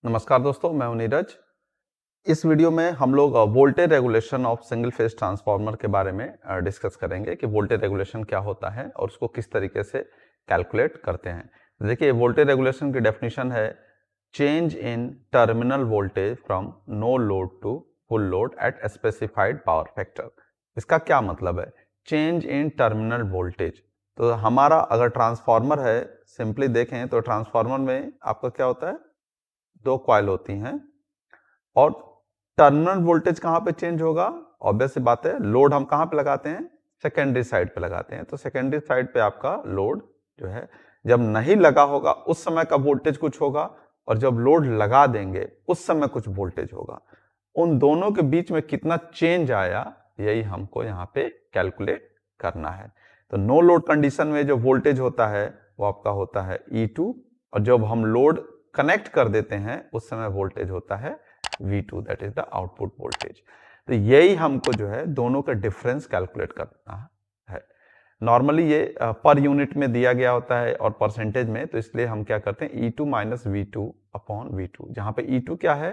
नमस्कार दोस्तों, मैं हूं नीरज। इस वीडियो में हम लोग voltage regulation of single phase transformer के बारे में डिस्कस करेंगे कि वोल्टेज रेगुलेशन क्या होता है और उसको किस तरीके से कैलकुलेट करते हैं। देखिए, वोल्टेज रेगुलेशन की डेफिनेशन है change in terminal voltage from no load to full load at specified power factor. इसका क्या मतलब है? Change in terminal voltage. तो हमारा अगर ट्रांसफार्मर है, सिंपली देखें तो ट्रांसफार्मर में आपका क्या होता है, दो कॉइल होती हैं और टर्मिनल वोल्टेज कहां पे चेंज होगा? ऑब्वियस सी बात है, लोड हम कहां पे लगाते हैं? सेकेंडरी साइड पे लगाते हैं। तो सेकेंडरी साइड पे आपका लोड जो है, जब नहीं लगा होगा उस समय का वोल्टेज कुछ होगा और जब लोड लगा देंगे उस समय कुछ वोल्टेज होगा। उन दोनों के बीच में कितना चेंज आया, यही हमको यहाँ पे कैलकुलेट करना है। तो नो लोड कंडीशन में जो वोल्टेज होता है वो आपका होता है E2 और जब हम लोड कनेक्ट कर देते हैं उस समय वोल्टेज होता है V2, that is the output voltage. तो यही हमको जो है दोनों का डिफरेंस कैलकुलेट करना है। नॉर्मली ये पर यूनिट में दिया गया होता है और परसेंटेज में, तो इसलिए हम क्या करते हैं E2 minus V2 upon V2, जहां पे E2 क्या है?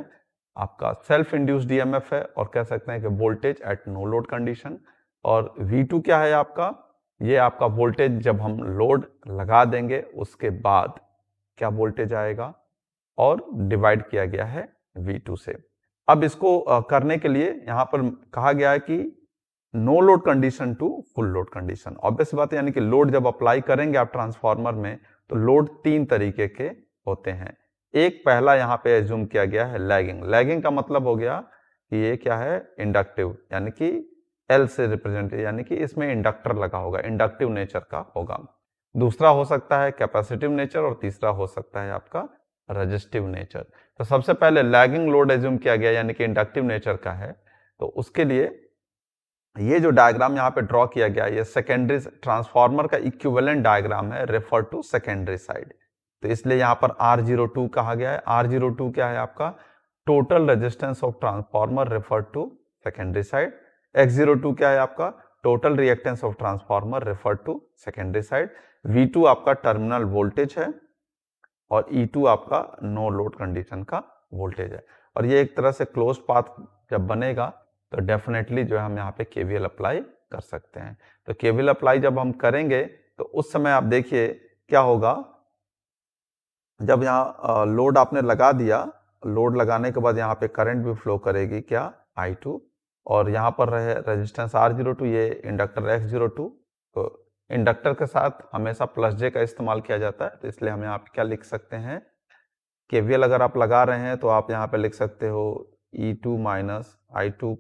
आपका सेल्फ इंड्यूस्ड ईएमएफ है और कह सकते हैं कि voltage at no load condition. और V2 क्या है आपका? ये आपका वोल्टेज जब हम लोड लगा देंगे उसके बाद क्या वोल्टेज आएगा और डिवाइड किया गया है V2 से। अब इसको करने के लिए यहां पर कहा गया है कि no load condition to full load condition. Obvious बात है, यानी कि लोड जब अप्लाई करेंगे आप ट्रांसफार्मर में तो लोड तीन तरीके के होते हैं। एक पहला यहां पे एज्यूम किया गया है लैगिंग। लैगिंग का मतलब हो गया कि ये क्या है? इंडक्टिव, यानी कि एल से रिप्रेजेंट, यानी कि इसमें इंडक्टर लगा होगा, इंडक्टिव नेचर का होगा। दूसरा हो सकता है कैपेसिटिव नेचर और तीसरा हो सकता है आपका रेजिस्टिव नेचर। तो सबसे पहले लैगिंग लोड एज्यूम किया गया यानी कि इंडक्टिव नेचर का है। तो उसके लिए ये जो डायग्राम यहाँ पे ड्रॉ किया गया, ये सेकेंडरी ट्रांसफार्मर का इक्विवेलेंट डायग्राम है, रेफर टू सेकेंडरी साइड। तो इसलिए यहाँ पर R02 कहा गया है। R02 क्या है आपका? Total resistance of transformer refer to secondary side. X02 क्या है आपका? Total reactance of transformer refer to secondary side. V2 आपका टर्मिनल वोल्टेज है और E2 आपका नो लोड कंडीशन का वोल्टेज है। और ये एक तरह से क्लोज्ड पाथ जब बनेगा तो डेफिनेटली जो है हम यहाँ पे KVL अप्लाई कर सकते हैं। तो KVL अप्लाई जब हम करेंगे तो उस समय आप देखिए क्या होगा। जब यहाँ लोड आपने लगा दिया, लोड लगाने के बाद यहाँ पे करंट भी फ्लो करेगी, क्या? I2। और यहाँ पर रहे रेजिस्टेंस R02, ये इंडक्टर X02। तो इंडक्टर के साथ हमेशा प्लस J का इस्तेमाल किया जाता है, तो इसलिए हम यहाँ पे क्या लिख सकते हैं? KVL अगर आप लगा रहे हैं तो आप यहाँ पे लिख सकते हो E2 minus I2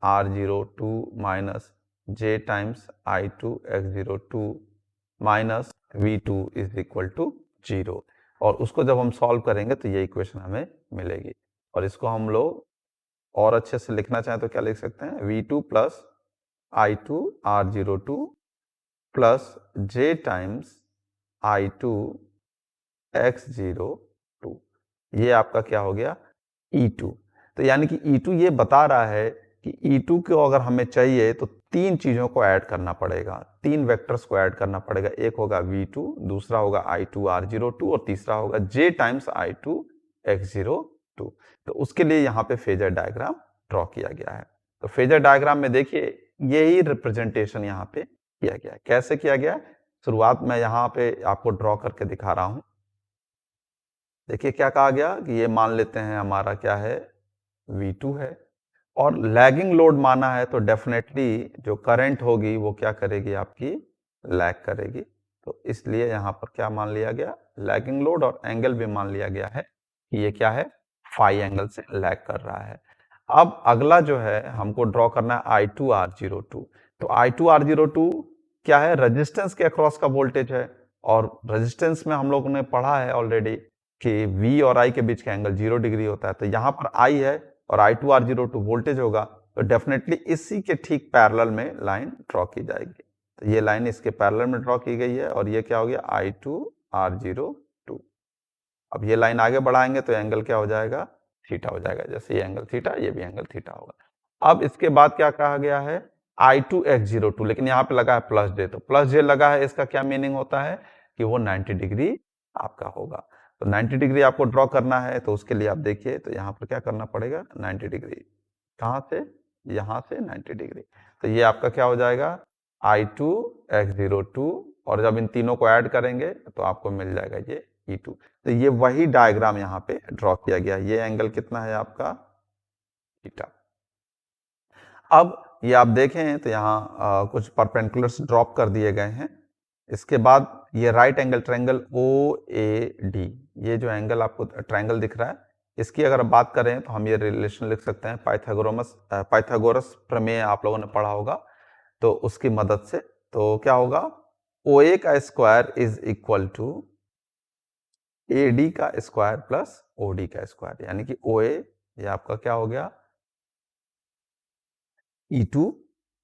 R02 minus J times I2 X02 minus V2 is equal to 0। और उसको जब हम सॉल्व करेंगे तो ये इक्वेशन हमें मिलेगी। और इसको हम लोग और अच्छे से लिखना चाहें तो क्या लिख सकते हैं? V2 plus I2 R02 plus J times I2 X02। ये आपका क्या हो गया? E2। तो यानी कि E2 ये बता रहा है कि E2 को अगर हमें चाहिए तो तीन चीजों को ऐड करना पड़ेगा, तीन वेक्टर्स को ऐड करना पड़ेगा। एक होगा V2, दूसरा होगा I2 R02 और तीसरा होगा J टाइम्स I2 X02। तो उसके लिए यहाँ पे फेजर डायग्राम ड्रॉ किया गया है। तो फेजर डायग्राम में देखिए यही रिप्रेजेंटेशन यहाँ पे किया गया है। कैसे किया गया? शुरुआत में यहाँ पे आपको ड्रॉ करके दिखा रहा हूं। देखिए क्या कहा गया कि ये मान लेते हैं हमारा क्या है? V2 है और लैगिंग लोड माना है तो डेफिनेटली जो करंट होगी वो क्या करेगी? आपकी लैग करेगी। तो इसलिए यहाँ पर क्या मान लिया गया? Lagging load. और एंगल भी मान लिया गया है कि ये क्या है? फाई एंगल से लैग कर रहा है। अब अगला जो है हमको ड्रॉ करना है I2 R02। तो I2 R02 क्या है? रेजिस्टेंस के अक्रॉस का वोल्टेज है और रेजिस्टेंस में हम लोगों ने पढ़ा है ऑलरेडी कि V और I के बीच का एंगल 0 डिग्री होता है। तो यहाँ पर I है और I2 R02 वोल्टेज होगा, तो डेफिनेटली इसी के ठीक पैरेलल में लाइन ड्रॉ की जाएगी। तो ये लाइन इसके पैरेलल में ड्रॉ की गई है और ये क्या हो गया? I2 R02। अब ये लाइन आगे बढ़ाएंगे तो एंगल क्या हो जाएगा? थीटा हो जाएगा। जैसे ये एंगल थीटा, ये भी एंगल थीटा होगा। अब इसके बाद क्या कहा गया है? I2 X02, लेकिन यहाँ पे लगा है प्लस J। तो प्लस J लगा है, इसका क्या मीनिंग होता है कि वो 90 डिग्री आपका होगा। तो 90 डिग्री आपको ड्रॉ करना है, तो उसके लिए आप देखिए तो यहाँ पर क्या करना पड़ेगा, 90 डिग्री कहाँ से, यहाँ से 90 डिग्री। तो ये आपका क्या हो जाएगा, I2 X02, और जब इन तीनों को ऐड करेंगे तो आपको मिल जाएगा ये E2। तो ये वही डायग्राम यहाँ पे ड्रॉ किया गया। ये एंगल कितना है आपका, थीटा। अब ये आप देखें तो यहाँ कुछ परपेंडिकुलर्स ड्रॉप कर दिए गए हैं। इसके बाद ये राइट एंगल ट्रायंगल OAD, ये जो एंगल आपको ट्रायंगल दिख रहा है, इसकी अगर बात करें तो हम ये रिलेशन लिख सकते हैं, पाइथागोरस प्रमेय आप लोगों ने पढ़ा होगा, तो उसकी मदद से। तो क्या होगा, OA का square is equal to AD का स्क्वायर प्लस OD का स्क्वायर, यानी कि OA ये आपका क्या हो गया, E2,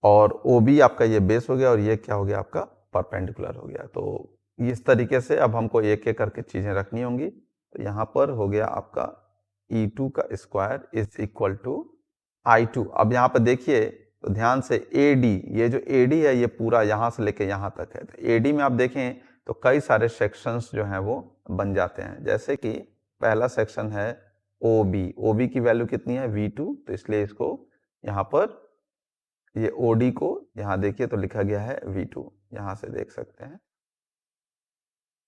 और OB आपका ये बेस हो गया, और ये क्या हो गया आपका परपेंडिकुलर हो गया। तो इस तरीके से अब हमको एक एक करके चीजें रखनी होंगी। तो यहाँ पर हो गया आपका E2 का square is equal to I2। अब यहाँ पर देखिए तो ध्यान से AD, ये जो AD है ये पूरा यहाँ से लेके यहाँ तक है। तो AD में आप देखें तो कई सारे सेक्शंस जो हैं वो बन जाते हैं। जैसे कि पहला सेक्शन है OB की वैल्यू कितनी है, V2, तो इसलिए इसको यहाँ पर ये OD को यहाँ देखिए तो लिखा गया है V2, यहाँ से देख सकते हैं,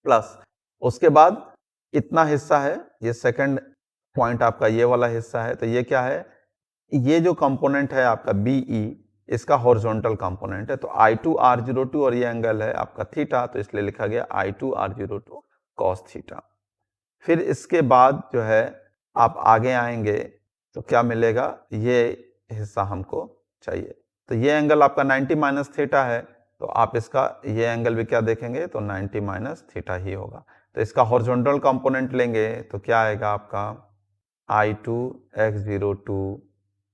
प्लस उसके बाद इतना हिस्सा है, ये सेकंड पॉइंट आपका ये वाला हिस्सा है। तो ये क्या है, ये जो कंपोनेंट है आपका BE, इसका हॉरिजॉन्टल कंपोनेंट है। तो I2 R02, और ये एंगल है आपका थीटा, तो इसलिए लिखा गया I2 R02 cos थीटा। फिर इसके बाद जो है आप आगे आएंगे तो क्या मिलेगा, ये हिस्सा हमको चाहिए। तो ये एंगल आपका 90 माइनस थीटा है, तो आप इसका ये एंगल भी क्या देखेंगे, तो 90 माइनस थीटा ही होगा। तो इसका हॉरिजॉन्टल कंपोनेंट लेंगे तो क्या आएगा आपका I2 X02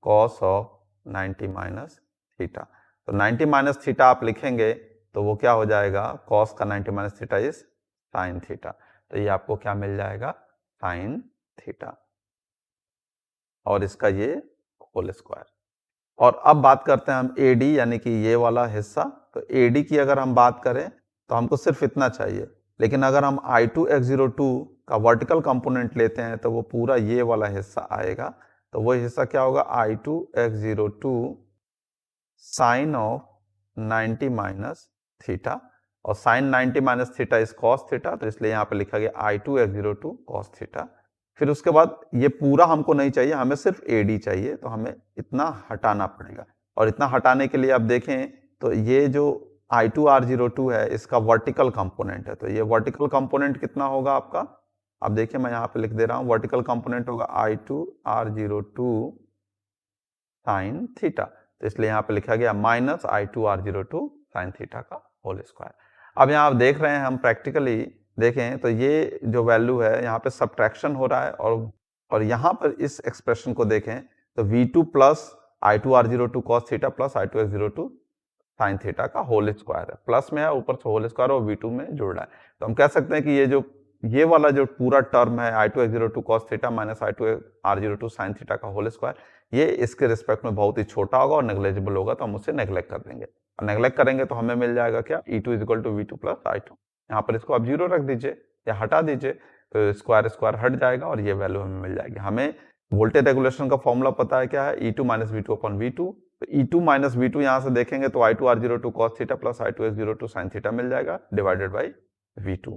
cos of 90 minus theta. तो 90 माइनस थीटा आप लिखेंगे तो वो क्या हो जाएगा, cos का 90 minus theta is sine theta. तो ये आपको क्या मिल जाएगा, साइन थीटा, और इसका ये होल स्क्वायर। और अब बात करते हैं हम AD, यानी कि ये वाला हिस्सा। तो AD की अगर हम बात करें तो हमको सिर्फ इतना चाहिए, लेकिन अगर हम I2 X02 का वर्टिकल कंपोनेंट लेते हैं तो वो पूरा ये वाला हिस्सा आएगा। तो वो हिस्सा क्या होगा, I2 X02 sine of 90 minus theta, और sine 90 minus theta is cos theta, तो इसलिए यहाँ पे लिखा गया I2 X02 कॉस थीटा। फिर उसके बाद ये पूरा हमको नहीं चाहिए, हमें सिर्फ AD चाहिए, तो हमें इतना हटाना पड़ेगा। और इतना हटाने के लिए आप देखें तो ये जो I2 R02 है इसका वर्टिकल कंपोनेंट है। तो ये वर्टिकल कंपोनेंट कितना होगा आपका, आप देखिए मैं यहाँ पे लिख दे रहा हूँ, वर्टिकल कंपोनेंट होगा I2 R02 साइन थीटा। तो इसलिए यहाँ पे लिखा गया minus I2 R02 sine theta का होल स्क्वायर। अब यहाँ आप देख रहे हैं, हम प्रैक्टिकली देखें तो ये जो वैल्यू है यहाँ पे सब्ट्रैक्शन हो रहा है, और यहाँ पर इस एक्सप्रेशन को देखें तो V2 plus I2 R02 cos theta plus I2 X02 sine theta का होल स्क्वायर है, प्लस में है, ऊपर से होल स्क्वायर और V2 में जुड़ रहा है। तो हम कह सकते हैं कि ये वाला जो पूरा टर्म है I2 X02 cos theta minus I2 R02 sine theta का होल स्क्वायर, ये इसके रिस्पेक्ट में बहुत ही छोटा होगा और नेग्लेजिबल होगा, तो हम उसे नेग्लेक्ट कर देंगे। और नेग्लेक्ट करेंगे तो हमें मिल जाएगा क्या, E2 equal to V2 plus I2। यहाँ पर इसको आप 0 रख दीजिए या हटा दीजिए, तो स्क्वायर स्क्वायर हट जाएगा और ये वैल्यू हमें मिल जाएगी। हमें वोल्टेज रेगुलेशन का फॉर्मूला पता है क्या है, E2 minus V2 upon V2। तो E2 माइनस V2 यहाँ से देखेंगे तो I2 R02 cos theta plus I2 X02 sine theta मिल जाएगा डिवाइडेड बाई V2।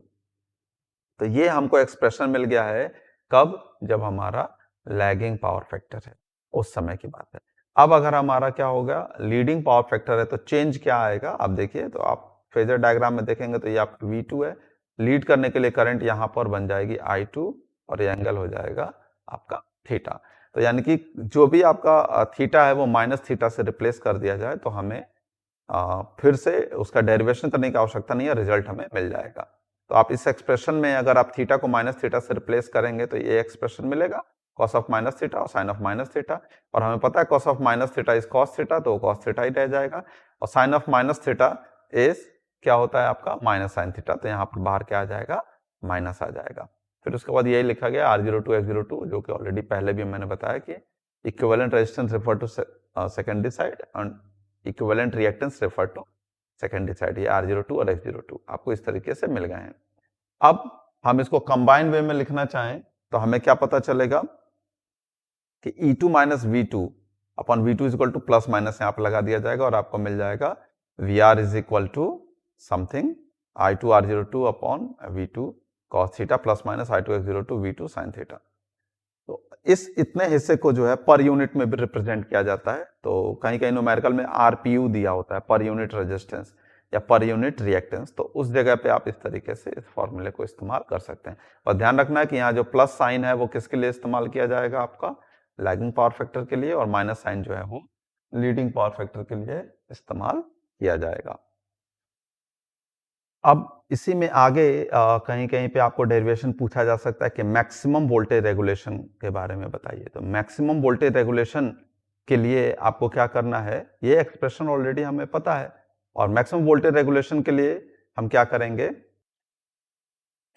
तो ये हमको एक्सप्रेशन मिल गया है, कब, जब हमारा लैगिंग पावर फैक्टर है, उस समय की बात है। अब अगर हमारा क्या होगा, लीडिंग पावर फैक्टर है, तो चेंज क्या आएगा, आप देखिए तो आप फेजर डायग्राम में देखेंगे तो ये आपका V2 है, लीड करने के लिए करंट यहाँ पर बन जाएगी I2, और ये एंगल हो जाएगा आपका थीटा। तो यानी कि जो भी आपका थीटा है वो माइनस थीटा से रिप्लेस कर दिया जाए तो हमें फिर से उसका डेरिवेशन करने की आवश्यकता नहीं है, रिजल्ट हमें मिल जाएगा। तो आप इस एक्सप्रेशन में अगर आप थीटा को माइनस थीटा से रिप्लेस करेंगे तो ये एक्सप्रेशन मिलेगा, कॉस ऑफ माइनस थीटा और साइन ऑफ माइनस थीटा। और हमें पता है cos of minus theta is cos theta, तो कॉस थीटा ही रह जाएगा, और sine of minus theta is क्या होता है आपका, माइनस साइन थीटा। तो यहाँ पर बाहर क्या आ जाएगा, माइनस आ जाएगा। फिर उसके बाद यही लिखा गया R02 X02, जो कि ऑलरेडी पहले भी मैंने बताया कि equivalent resistance refer to secondary side and equivalent reactance refer to secondary side. ये R02 और X02 आपको इस तरीके से मिल गए हैं। अब हम इसको कंबाइन वे में लिखना चाहें तो हमें क्या पता चलेगा कि E2 minus V2 upon V2 is equal two plus minus यहाँ पे लगा दिया जाएगा और आपको मिल जाएगा VR is equal to something I2 R02 upon V2 cos theta plus minus I2 X02 V2 sin theta. तो इस इतने हिस्से को जो है पर यूनिट में भी रिप्रेजेंट किया जाता है। तो कहीं कहीं न्यूमेरिकल में RPU दिया होता है, पर यूनिट रेजिस्टेंस या पर यूनिट रिएक्टेंस, तो उस जगह पे आप इस तरीके से इस फॉर्मूले को इस्तेमाल कर सकते हैं। और ध्यान रखना है कि यहाँ जो प्लस साइन है वो किसके लिए इस्तेमाल किया जाएगा, आपका लैगिंग पावर फैक्टर के लिए, और माइनस साइन जो है वो लीडिंग पावर फैक्टर के लिए इस्तेमाल किया जाएगा। अब इसी में आगे कहीं कहीं पे आपको डेरिवेशन पूछा जा सकता है कि मैक्सिमम वोल्टेज रेगुलेशन के बारे में बताइए। तो मैक्सिमम वोल्टेज रेगुलेशन के लिए आपको क्या करना है, ये एक्सप्रेशन ऑलरेडी हमें पता है। और मैक्सिमम वोल्टेज रेगुलेशन के लिए हम क्या करेंगे,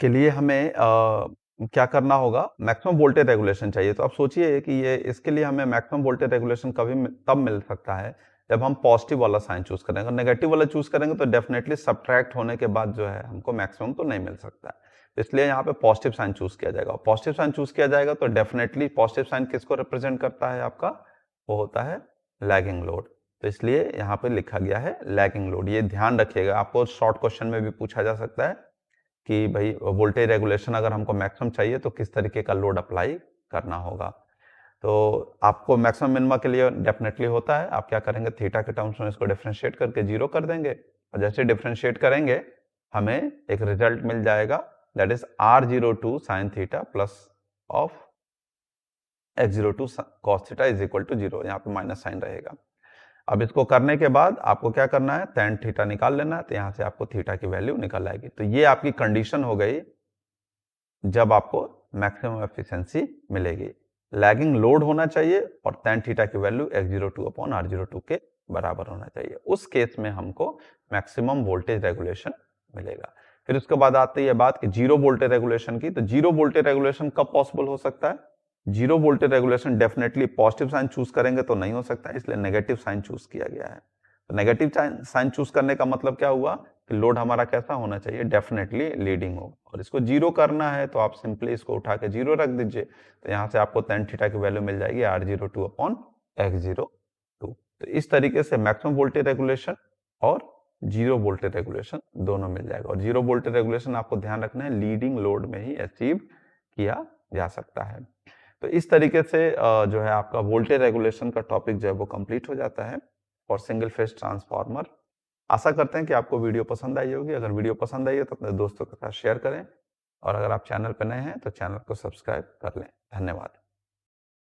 के लिए हमें क्या करना होगा, मैक्सिमम वोल्टेज रेगुलेशन चाहिए। तो आप सोचिए कि ये इसके लिए हमें मैक्सिमम वोल्टेज रेगुलेशन तब मिल सकता है जब हम पॉजिटिव वाला साइन चूज करेंगे। अगर नेगेटिव वाला चूज करेंगे तो डेफिनेटली सब्ट्रैक्ट होने के बाद जो है हमको मैक्सिमम तो नहीं मिल सकता है। इसलिए यहाँ पे पॉजिटिव साइन चूज किया जाएगा। पॉजिटिव साइन चूज किया जाएगा तो डेफिनेटली पॉजिटिव साइन किसको रिप्रेजेंट करता है, आपका वो होता है लैगिंग लोड। तो इसलिए यहाँ पे लिखा गया है लैगिंग लोड। ये ध्यान रखिएगा, आपको शॉर्ट क्वेश्चन में भी पूछा जा सकता है कि भाई वोल्टेज रेगुलेशन अगर हमको मैक्सिमम चाहिए तो किस तरीके का लोड अप्लाई करना होगा। तो आपको मैक्सिमम मिनिमा के लिए डेफिनेटली होता है, आप क्या करेंगे, थीटा के टर्म्स में इसको डिफरेंशिएट करके 0 कर देंगे, और जैसे डिफरेंशिएट करेंगे हमें एक रिजल्ट मिल जाएगा, that is R02 sin theta plus of X02 cos theta is equal to 0। यहाँ पे माइनस साइन रहेगा। अब इसको करने के बाद आपको क्या करना है, tan थीटा निकाल लेना है, तो यहाँ से आपको थीटा की वैल्यू निकल आएगी। तो ये आपकी कंडीशन हो गई जब आपको मैक्सिमम एफिशिएंसी मिलेगी। लैगिंग लोड होना चाहिए और tan थीटा की वैल्यू X02 अपॉन R02 के बराबर होना चाहिए। उस केस में हमको मैक्सिमम वोल्टेज रेगुलेशन मिलेगा। फिर उसके बाद आती है बात कि जीरो वोल्टेज रेगुलेशन की। तो जीरो वोल्टेज रेगुलेशन कब पॉसिबल हो सकता है, zero voltage regulation definitely positive sign choose करेंगे तो नहीं हो सकता है, इसलिए नेगेटिव साइन चूज किया गया है। तो नेगेटिव साइन चूज करने का मतलब क्या हुआ कि लोड हमारा कैसा होना चाहिए, डेफिनेटली लीडिंग हो। और इसको जीरो करना है तो आप सिंपली इसको उठा के जीरो रख दीजिए, तो यहाँ से आपको tan थीटा की वैल्यू मिल जाएगी R02 अपॉन X02। तो इस तरीके से मैक्सिमम वोल्टेज रेगुलेशन और जीरो वोल्टेज रेगुलेशन दोनों मिल जाएगा। और जीरो वोल्टेज रेगुलेशन आपको ध्यान रखना है लीडिंग लोड में ही अचीव किया जा सकता है। तो इस तरीके से जो है आपका वोल्टेज रेगुलेशन का टॉपिक जो है वो कंप्लीट हो जाता है फॉर सिंगल फेज ट्रांसफार्मर। आशा करते हैं कि आपको वीडियो पसंद आई होगी। अगर वीडियो पसंद आई है तो अपने दोस्तों के साथ शेयर करें, और अगर आप चैनल पर नए हैं तो चैनल को सब्सक्राइब कर लें। धन्यवाद।